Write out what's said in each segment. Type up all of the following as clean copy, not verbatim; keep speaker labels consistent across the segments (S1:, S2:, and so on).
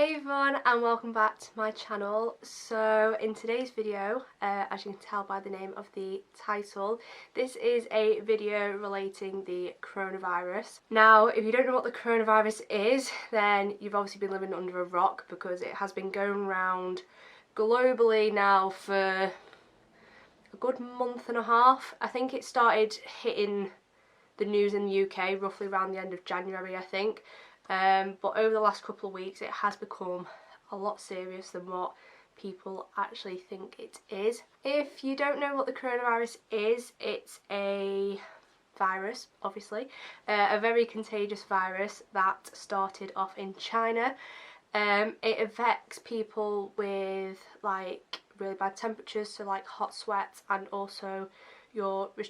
S1: Hey everyone, and welcome back to my channel. So in today's video, as you can tell by the name of the title, this is a video relating the coronavirus. Now if you don't know what the coronavirus is, then you've obviously been living under a rock, because it has been going around globally now for a good month and a half. I think it started hitting the news in the UK roughly around the end of January, I think. But over the last couple of weeks it has become a lot serious than what people actually think it is. If you don't know what the coronavirus is, it's a virus, obviously, a very contagious virus that started off in China. It affects people with like really bad temperatures, so like hot sweats, and also your I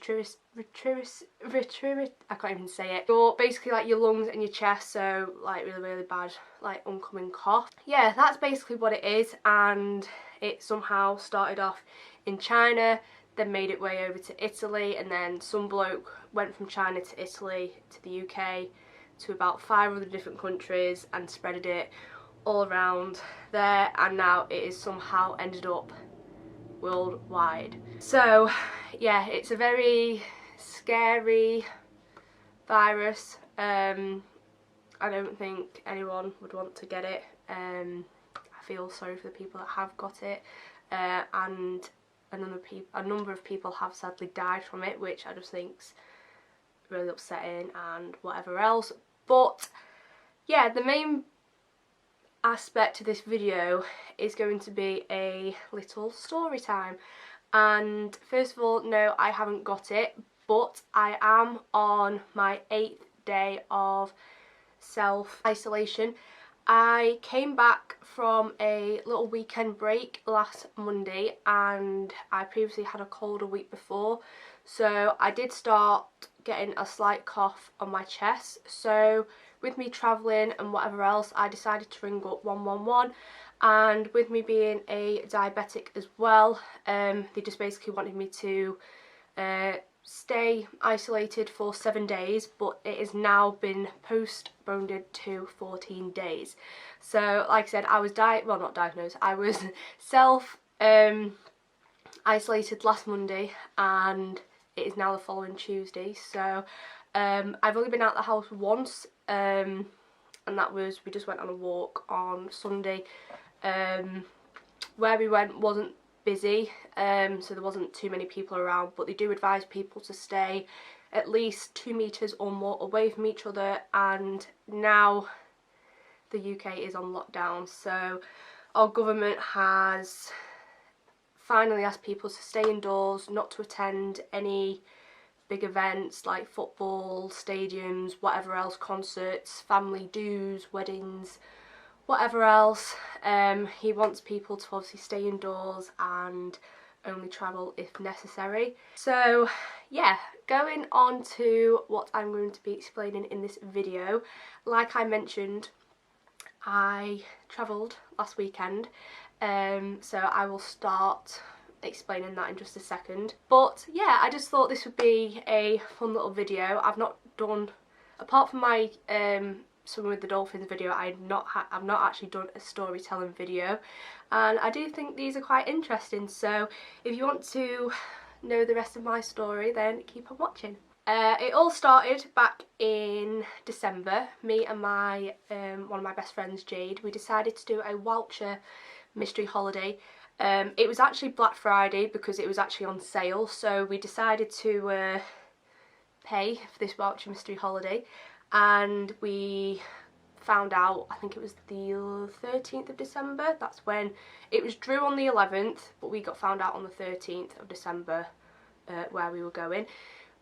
S1: can't even say it. Your basically like your lungs and your chest, so like really bad like oncoming cough. Yeah, that's basically what it is, and it somehow started off in China, then made it way over to Italy, and then some bloke went from China to Italy to the UK to about 5 other different countries and spreaded it all around there, and now it is somehow ended up worldwide. So yeah, it's a very scary virus. I don't think anyone would want to get it. I feel sorry for the people that have got it, and a number of people have sadly died from it, which I just think's really upsetting and whatever else. But yeah, the main aspect to this video is going to be a little story time. And first of all, no, I haven't got it, but I am on my 8th day of self-isolation. I came back from a little weekend break last Monday, and I previously had a cold a week before, so I did start getting a slight cough on my chest. So with me travelling and whatever else, I decided to ring up 111, and with me being a diabetic as well, they just basically wanted me to stay isolated for 7 days, but it has now been postponed to 14 days. So like I said, I was not diagnosed, I was self isolated last Monday, and it is now the following Tuesday. So I've only been out the house once, and that was, we just went on a walk on Sunday. Where we went wasn't busy, so there wasn't too many people around, but they do advise people to stay at least 2 meters or more away from each other, and now the UK is on lockdown, so our government has finally asked people to stay indoors, not to attend any big events like football, stadiums, whatever else, concerts, family do's, weddings, whatever else. He wants people to obviously stay indoors and only travel if necessary. So yeah, going on to what I'm going to be explaining in this video. Like I mentioned, I travelled last weekend, so I will start explaining that in just a second. But yeah, I just thought this would be a fun little video. I've not done, apart from my Swimming with the Dolphins video, I've not actually done a storytelling video, and I do think these are quite interesting. So if you want to know the rest of my story, then keep on watching. It all started back in December. Me and my one of my best friends, Jade, we decided to do a voucher mystery holiday. It was actually Black Friday because it was actually on sale, so we decided to pay for this voucher mystery holiday, and we found out, I think it was the 13th of December, that's when it was due on the 11th, but we got found out on the 13th of December where we were going.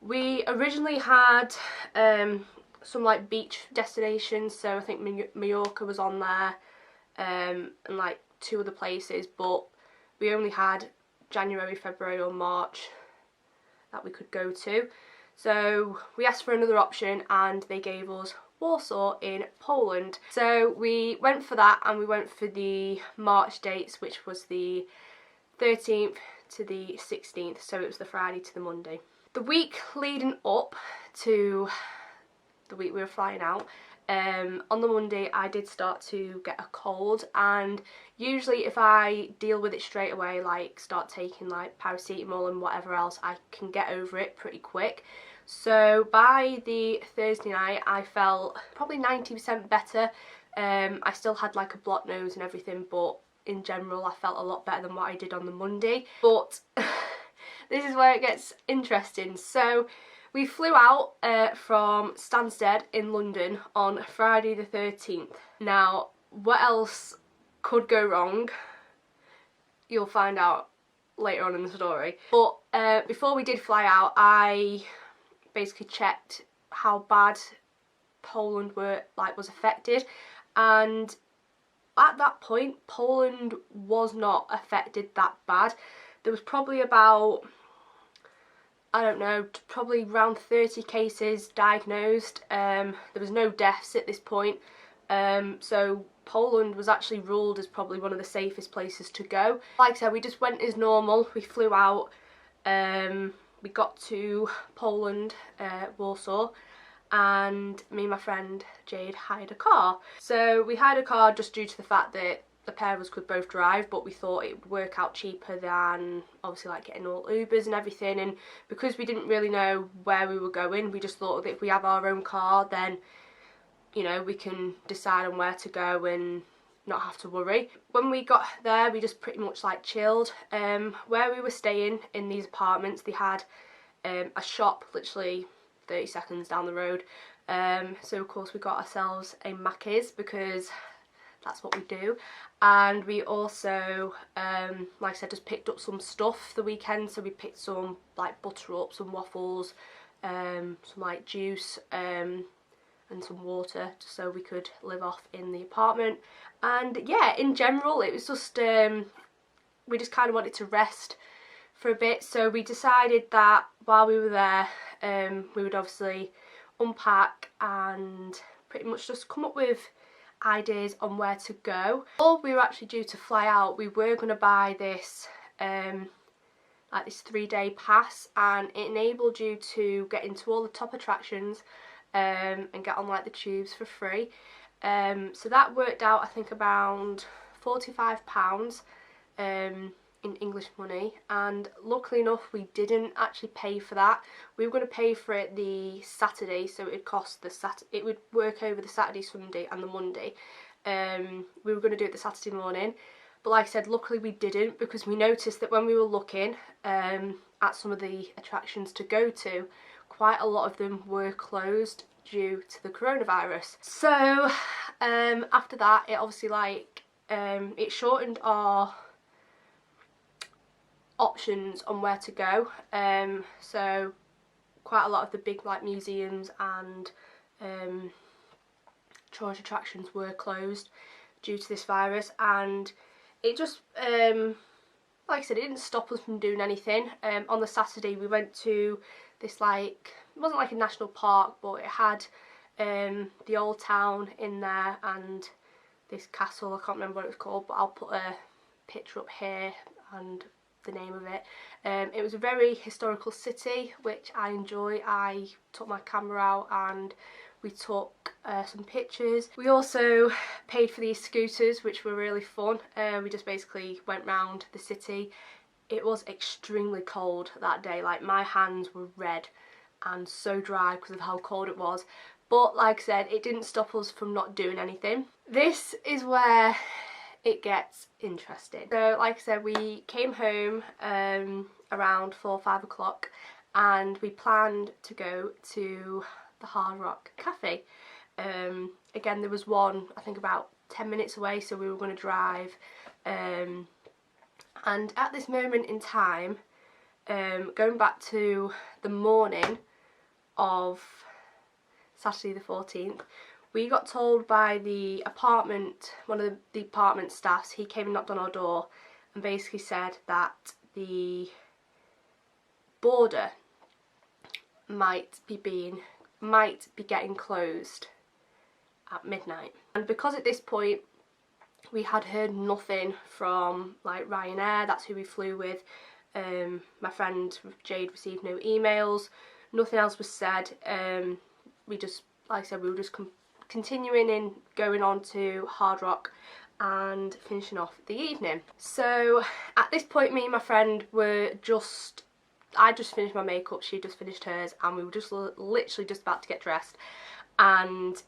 S1: We originally had some like beach destinations, so I think Mallorca was on there, and like 2 other places, but we only had January, February or March that we could go to. So we asked for another option, and they gave us Warsaw in Poland. So we went for that, and we went for the March dates, which was the 13th to the 16th, so it was the Friday to the Monday. The week leading up to the week we were flying out, On the Monday I did start to get a cold, and usually if I deal with it straight away, like start taking like paracetamol and whatever else, I can get over it pretty quick. So by the Thursday night I felt probably 90% better. I still had like a blocked nose and everything, but in general I felt a lot better than what I did on the Monday. But this is where it gets interesting. So we flew out from Stansted in London on Friday the 13th. Now, what else could go wrong? You'll find out later on in the story. But before we did fly out, I basically checked how bad Poland was affected, and at that point Poland was not affected that bad. There was probably about, I don't know, probably around 30 cases diagnosed. There was no deaths at this point. So Poland was actually ruled as probably one of the safest places to go. Like I said, we just went as normal. We flew out, we got to Poland, Warsaw, and me and my friend Jade hired a car. So we hired a car just due to the fact that the pair of us could both drive, but we thought it would work out cheaper than obviously like getting all Ubers and everything. And because we didn't really know where we were going, we just thought that if we have our own car, then, you know, we can decide on where to go and not have to worry. When we got there, we just pretty much like chilled. Where we were staying in these apartments, they had a shop literally 30 seconds down the road. So of course we got ourselves a Macca's because that's what we do. And we also, like I said, just picked up some stuff the weekend. So we picked some like butter up, some waffles, some like juice, and some water, just so we could live off in the apartment. And yeah, in general it was just, we just kind of wanted to rest for a bit. So we decided that while we were there, we would obviously unpack and pretty much just come up with ideas on where to go. Before we were actually due to fly out, we were going to buy this like this 3-day pass, and it enabled you to get into all the top attractions and get on like the tubes for free. So that worked out, I think, around £45 in English money, and luckily enough we didn't actually pay for that. We were going to pay for it the Saturday, so it'd cost it would work over the Saturday, Sunday and the Monday. We were going to do it the Saturday morning, but like I said, luckily we didn't, because we noticed that when we were looking at some of the attractions to go to, quite a lot of them were closed due to the coronavirus. So after that, it obviously it shortened our options on where to go. So quite a lot of the big like museums and tourist attractions were closed due to this virus, and it just like I said, it didn't stop us from doing anything. On the Saturday we went to this, like, it wasn't like a national park, but it had the old town in there and this castle. I can't remember what it was called, but I'll put a picture up here and the name of it. It was a very historical city, which I enjoy. I took my camera out and we took some pictures. We also paid for these scooters, which were really fun. We just basically went round the city. It was extremely cold that day, like my hands were red and so dry because of how cold it was. But like I said, it didn't stop us from not doing anything. This is where it gets interesting. So like I said, we came home around 4 or 5 o'clock, and we planned to go to the Hard Rock Cafe. Again, there was one I think about 10 minutes away, so we were going to drive, and at this moment in time, going back to the morning of Saturday the 14th, we got told by the apartment, one of the apartment staffs, he came and knocked on our door and basically said that the border might be getting closed at midnight. And because at this point we had heard nothing from like Ryanair, that's who we flew with, my friend Jade received no emails, nothing else was said. We just, like I said, we were just continuing in going on to Hard Rock and finishing off the evening. So at this point, me and my friend were I just finished my makeup, she just finished hers, and we were just literally just about to get dressed, and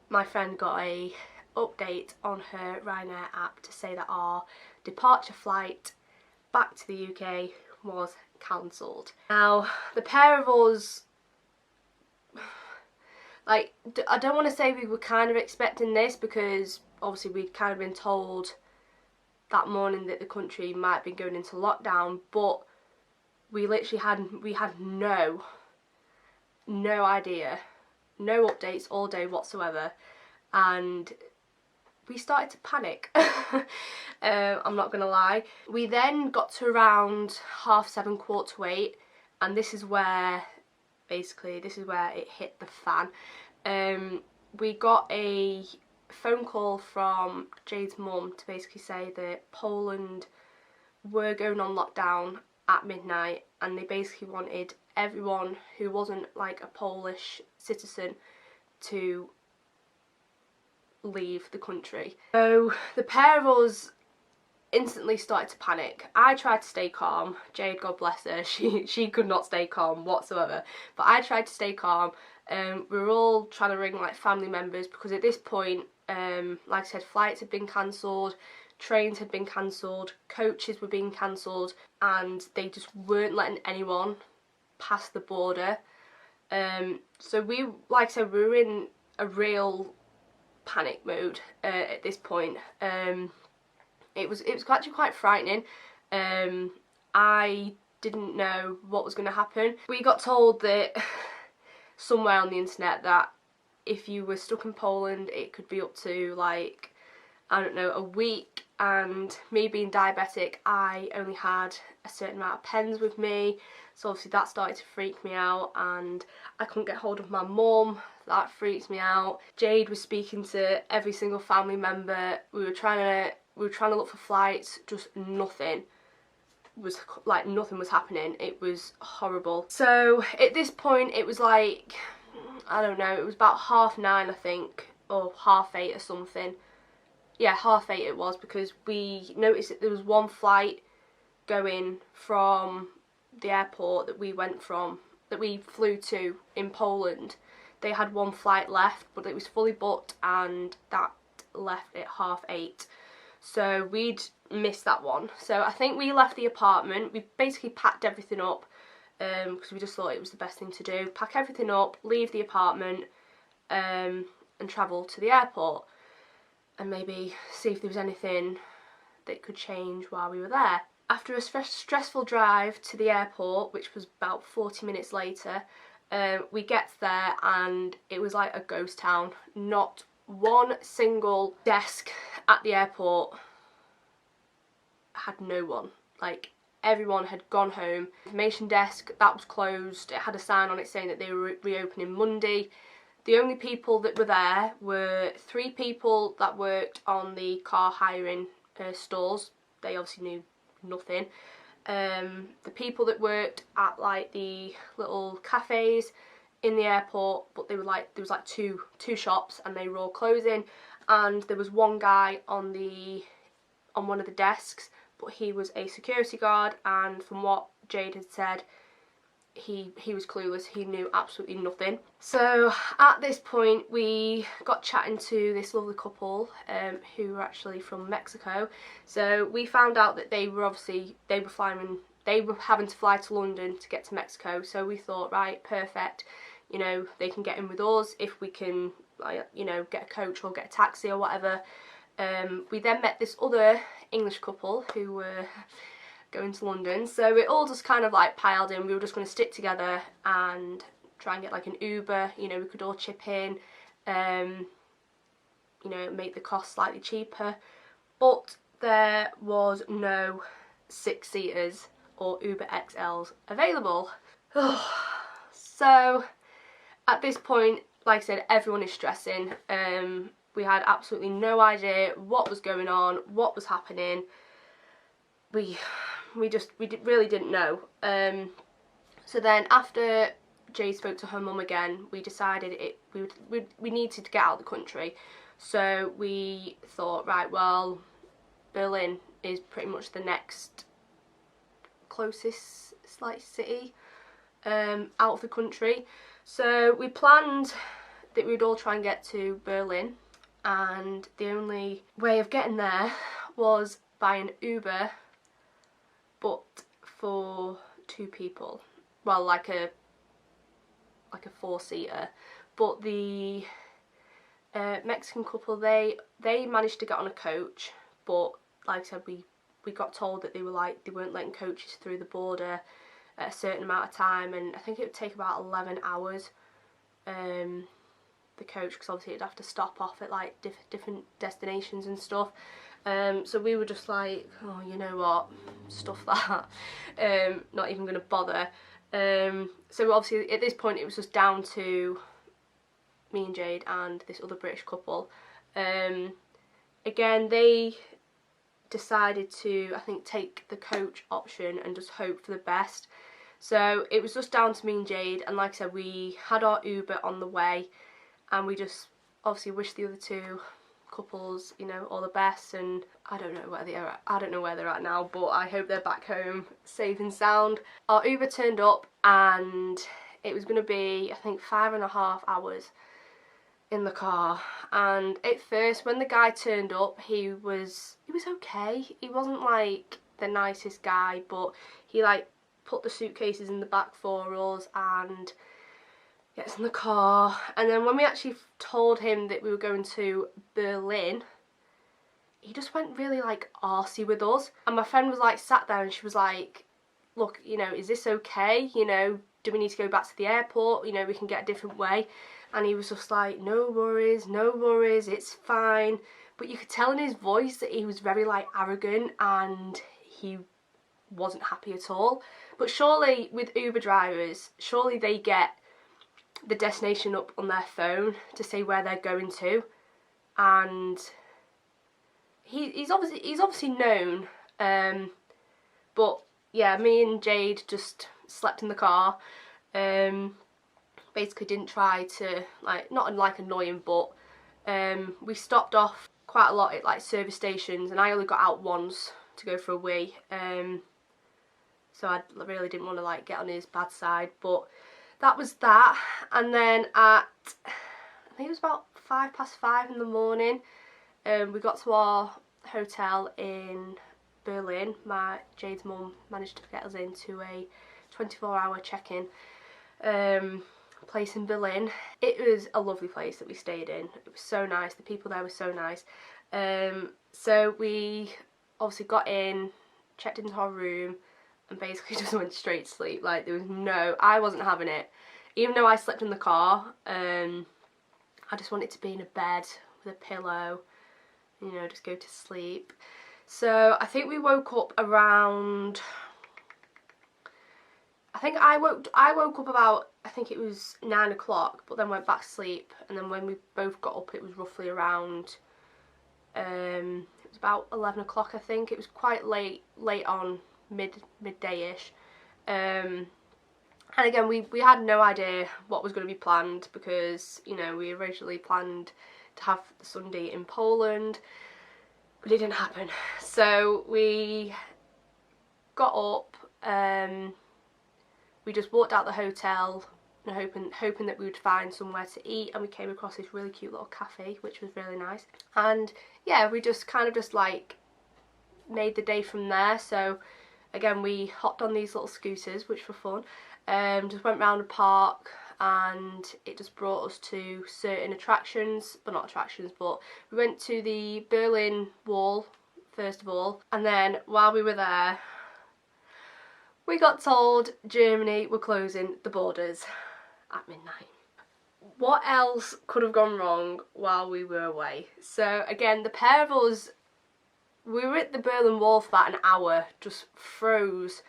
S1: my friend got a update on her Ryanair app to say that our departure flight back to the UK was cancelled. Now, the pair of us, like, I don't want to say we were kind of expecting this, because obviously we'd kind of been told that morning that the country might be going into lockdown, but we literally had no idea, no updates all day whatsoever, and we started to panic. I'm not gonna lie. We then got to around 7:30, 8:15, and this is where it hit the fan. We got a phone call from Jade's mum to basically say that Poland were going on lockdown at midnight, and they basically wanted everyone who wasn't like a Polish citizen to leave the country. So the pair of us instantly started to panic. I tried to stay calm. Jade, God bless her, she could not stay calm whatsoever, but I tried to stay calm. We were all trying to ring like family members, because at this point, like I said, flights had been cancelled, trains had been cancelled, coaches were being cancelled, and they just weren't letting anyone pass the border. So we, like I said, we were in a real panic mode at this point. It was actually quite frightening. I didn't know what was going to happen. We got told that somewhere on the internet that if you were stuck in Poland, it could be up to like, I don't know, a week, and me being diabetic, I only had a certain amount of pens with me, so obviously that started to freak me out, and I couldn't get hold of my mum. That freaked me out. Jade was speaking to every single family member. We were trying to look for flights, just nothing was happening. It was horrible. So at this point it was like, I don't know, it was about 9:30 I think, or 8:30 or something. Yeah, 8:30 it was, because we noticed that there was one flight going from the airport that we flew to in Poland. They had one flight left, but it was fully booked, and that left at 8:30. So we'd missed that one. So I think we left the apartment. We basically packed everything up, because we just thought it was the best thing to do. Pack everything up, leave the apartment, and travel to the airport, and maybe see if there was anything that could change while we were there. After a stressful drive to the airport, which was about 40 minutes later, we get there and it was like a ghost town. Not one single desk at the airport had no one. Like, everyone had gone home. Information desk, that was closed. It had a sign on it saying that they were reopening Monday. The only people that were there were 3 people that worked on the car hiring stores. They obviously knew nothing. The people that worked at like the little cafes in the airport, but there was like two shops, and they were all closing. And there was one guy on one of the desks, but he was a security guard, and from what Jade had said, he was clueless. He knew absolutely nothing. So at this point we got chatting to this lovely couple who were actually from Mexico. So we found out that they were having to fly to London to get to Mexico. So we thought, right, perfect, you know, they can get in with us if we can, you know, get a coach or get a taxi or whatever. We then met this other English couple who were going to London, so it all just kind of like piled in. We were just going to stick together and try and get like an Uber, you know, we could all chip in, you know, make the cost slightly cheaper. But there was no 6-seaters or Uber XLs available. So at this point, like I said, everyone is stressing. We had absolutely no idea what was going on, what was happening. We really didn't know. So then after Jade spoke to her mum again, we decided we needed to get out of the country. So we thought, right, well, Berlin is pretty much the next closest like city out of the country. So we planned that we'd all try and get to Berlin, and the only way of getting there was by an Uber, but for 2 people. Well, like a 4-seater. But the Mexican couple, they managed to get on a coach, but like I said, we got told that they weren't letting coaches through the border at a certain amount of time, and I think it would take about 11 hours, the coach, because obviously it'd have to stop off at like different destinations and stuff. So we were just like, oh, you know what, stuff that, not even going to bother. So obviously at this point it was just down to me and Jade and this other British couple. Again, they decided to, I think, take the coach option and just hope for the best. So it was just down to me and Jade, and like I said, we had our Uber on the way, and we just obviously wished the other 2 couples, you know, all the best. And I don't know where they're at now, but I hope they're back home safe and sound. Our Uber turned up, and it was going to be, I think, 5.5 hours in the car. And at first, when the guy turned up, he was okay. He wasn't like the nicest guy, but he like put the suitcases in the back for us and gets in the car. And then when we actually told him that we were going to Berlin, he just went really like arsey with us. And my friend was like sat there, and she was like, look, you know, is this okay? You know, do we need to go back to the airport? You know, we can get a different way. And he was just like, no worries, it's fine. But you could tell in his voice that he was very like arrogant, and he wasn't happy at all. But surely with Uber drivers, surely they get the destination up on their phone to say where they're going to. And he's obviously known. But yeah, me and Jade just slept in the car. Basically didn't try to, like, not like annoy him, but we stopped off quite a lot at like service stations, and I only got out once to go for a wee. So I really didn't want to like get on his bad side, but that was that. And then at, I think it was about 5:05 in the morning, we got to our hotel in Berlin. Jade's mum managed to get us into a 24-hour check-in place in Berlin. It was a lovely place that we stayed in. It was so nice. The people there were so nice. So we obviously got in, checked into our room, and basically just went straight to sleep. Like, there was I wasn't having it. Even though I slept in the car, I just wanted to be in a bed with a pillow, you know, just go to sleep. So I think we woke up around, I think I woke up about, I think it was 9 o'clock, but then went back to sleep. And then when we both got up, it was roughly around, it was about 11 o'clock, I think. It was quite late on, midday-ish. And again, we had no idea what was going to be planned, because, you know, we originally planned to have the Sunday in Poland, but it didn't happen. So we got up, we just walked out the hotel, hoping that we would find somewhere to eat, and we came across this really cute little cafe, which was really nice. And yeah, we just kind of just like made the day from there. So again, we hopped on these little scooters, which were fun. Just went round a park, and it just brought us to certain attractions, but not attractions, but we went to the Berlin Wall first of all, and then while we were there, we got told Germany were closing the borders at midnight. What else could have gone wrong while we were away? So again, the pair of us, we were at the Berlin Wall for about an hour, just froze,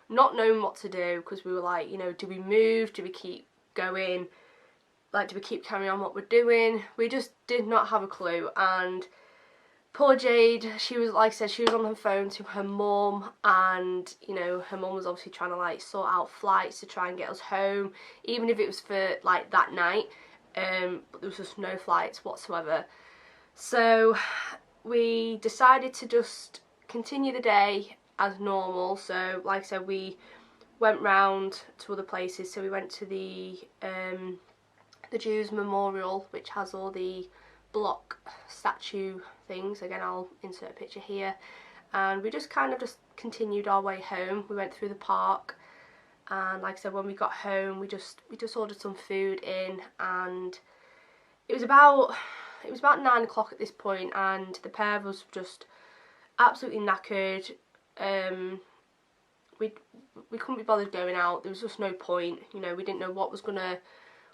S1: not knowing what to do, because we were like, you know, do we move? Do we keep going? Like, do we keep carrying on what we're doing? We just did not have a clue. And poor Jade, she was, like I said, she was on her phone to her mum, and you know, her mum was obviously trying to like sort out flights to try and get us home, even if it was for like that night. But there was just no flights whatsoever. So we decided to just continue the day as normal. So like I said, we went round to other places. So we went to the Jews Memorial, which has all the block statue things. Again, I'll insert a picture here. And we just kind of just continued our way home. We went through the park, and like I said, when we got home, we just ordered some food in, and it was about 9 o'clock at this point, and the pair of us were just absolutely knackered. We couldn't be bothered going out. There was just no point, you know. We didn't know what was gonna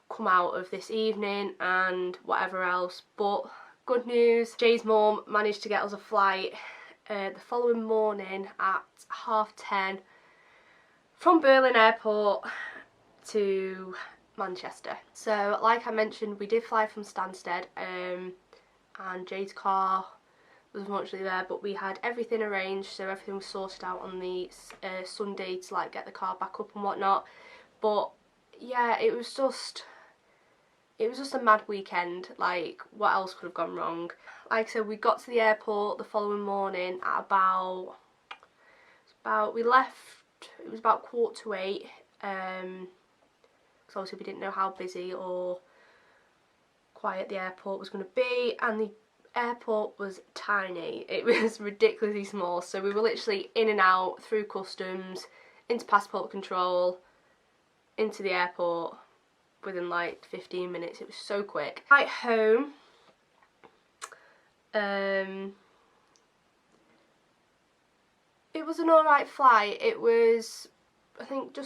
S1: come out of this evening and whatever else. But good news, Jay's mum managed to get us a flight the following morning at 10:30 from Berlin Airport to Manchester. So like I mentioned, we did fly from Stansted, and Jade's car was unfortunately there, but we had everything arranged, so everything was sorted out on the Sunday to like get the car back up and whatnot. But yeah, it was just a mad weekend. Like, what else could have gone wrong? Like I said, we got to the airport the following morning at we left, it was about 7:45, because obviously we didn't know how busy or quiet the airport was going to be, and the airport was tiny. It was ridiculously small, so we were literally in and out through customs, into passport control, into the airport within like 15 minutes. It was so quick. Right home, it was an alright flight. It was, I think, I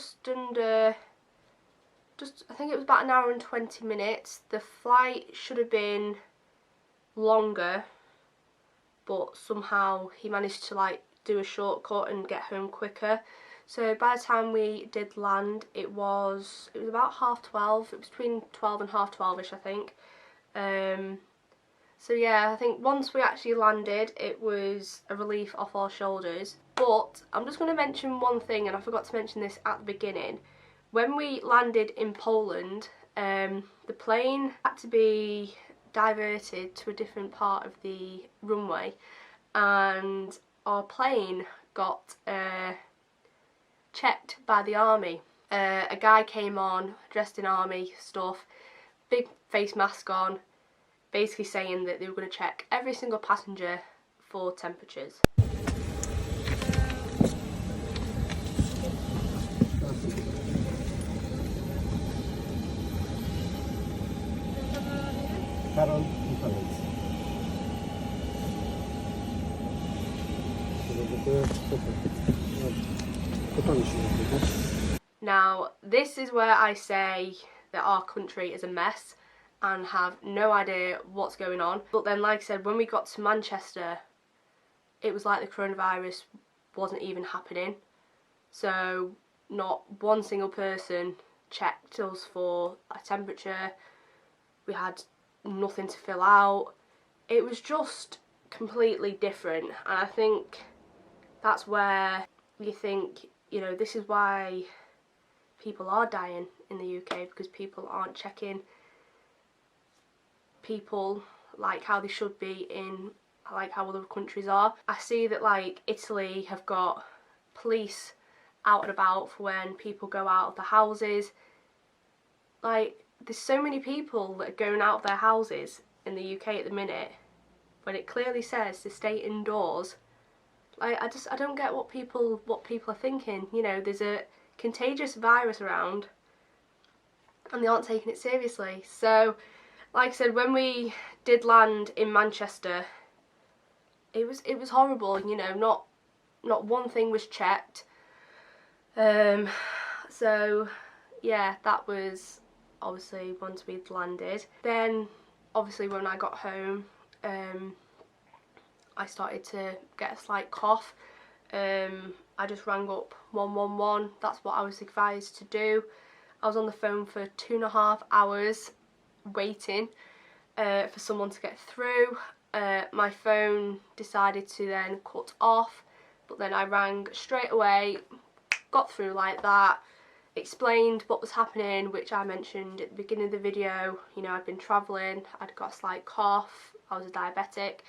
S1: think it was about 1 hour and 20 minutes. The flight should have been longer, but somehow he managed to like do a shortcut and get home quicker. So by the time we did land, it was about 12:30. It was between 12 and 12:30ish, I think. So yeah, I think once we actually landed, it was a relief off our shoulders. But I'm just going to mention one thing, and I forgot to mention this at the beginning. When we landed in Poland, the plane had to be diverted to a different part of the runway, and our plane got checked by the army. A guy came on dressed in army stuff, big face mask on, basically saying that they were going to check every single passenger for temperatures. Now, this is where I say that our country is a mess and have no idea what's going on. But then, like I said, when we got to Manchester, it was like the coronavirus wasn't even happening. So not one single person checked us for a temperature. We had nothing to fill out. It was just completely different, and I think that's where you think, you know, this is why people are dying in the UK, because people aren't checking people like how they should be in like how other countries are. I see that like Italy have got police out and about for when people go out of the houses. Like, there's so many people that are going out of their houses in the UK at the minute when it clearly says to stay indoors. Like, I don't get what people are thinking. You know, there's a contagious virus around and they aren't taking it seriously. So, like I said, when we did land in Manchester, it was horrible. You know, not one thing was checked. So yeah, that was obviously once we'd landed. Then obviously when I got home, I started to get a slight cough. I just rang up 111. That's what I was advised to do. I was on the phone for 2.5 hours waiting for someone to get through. my phone decided to then cut off, but then I rang straight away, got through like that, explained what was happening, which I mentioned at the beginning of the video. You know, I'd been travelling, I'd got a slight cough, I was a diabetic,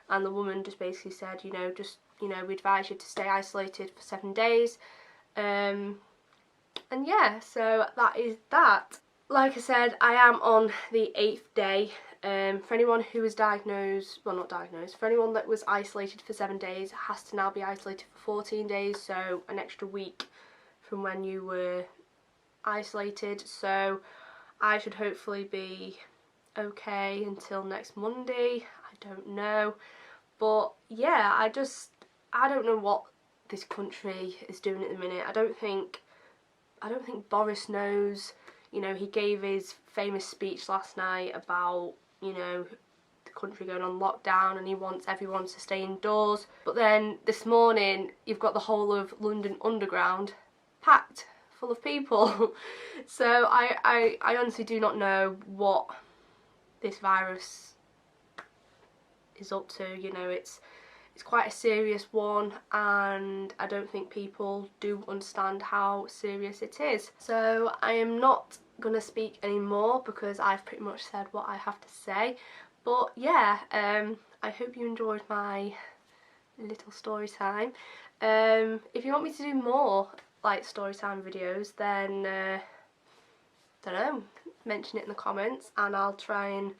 S1: and the woman just basically said, you know, just, you know, we advise you to stay isolated for 7 days. And yeah, so that is that. Like I said, I am on the 8th day. For anyone who was diagnosed, well, not diagnosed, for anyone that was isolated for 7 days has to now be isolated for 14 days, so an extra week from when you were isolated. So I should hopefully be okay until next Monday. I don't know, but yeah, I don't know what this country is doing at the minute. I don't think Boris knows. You know, he gave his famous speech last night about, you know, the country going on lockdown, and he wants everyone to stay indoors. But then this morning you've got the whole of London Underground packed full of people. So I honestly do not know what this virus is up to. You know, it's quite a serious one, and I don't think people do understand how serious it is. So I am not going to speak anymore because I've pretty much said what I have to say. But yeah, I hope you enjoyed my little story time. If you want me to do more like story time videos, then don't know, mention it in the comments and I'll try and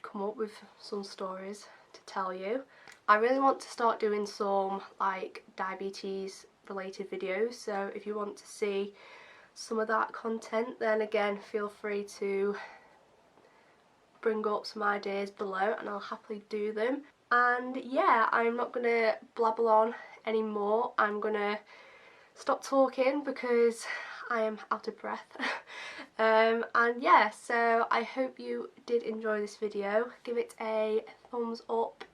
S1: come up with some stories to tell you. I really want to start doing some like diabetes related videos, so if you want to see some of that content, then again feel free to bring up some ideas below and I'll happily do them. And yeah, I'm not going to blabble on anymore. I'm going to stop talking because I am out of breath. And yeah, so I hope you did enjoy this video. Give it a thumbs up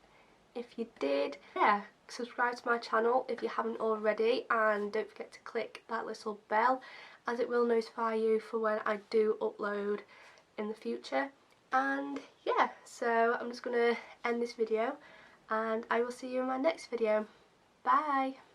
S1: if you did. Yeah, subscribe to my channel if you haven't already, and don't forget to click that little bell as it will notify you for when I do upload in the future. And yeah, so I'm just going to end this video and I will see you in my next video. Bye!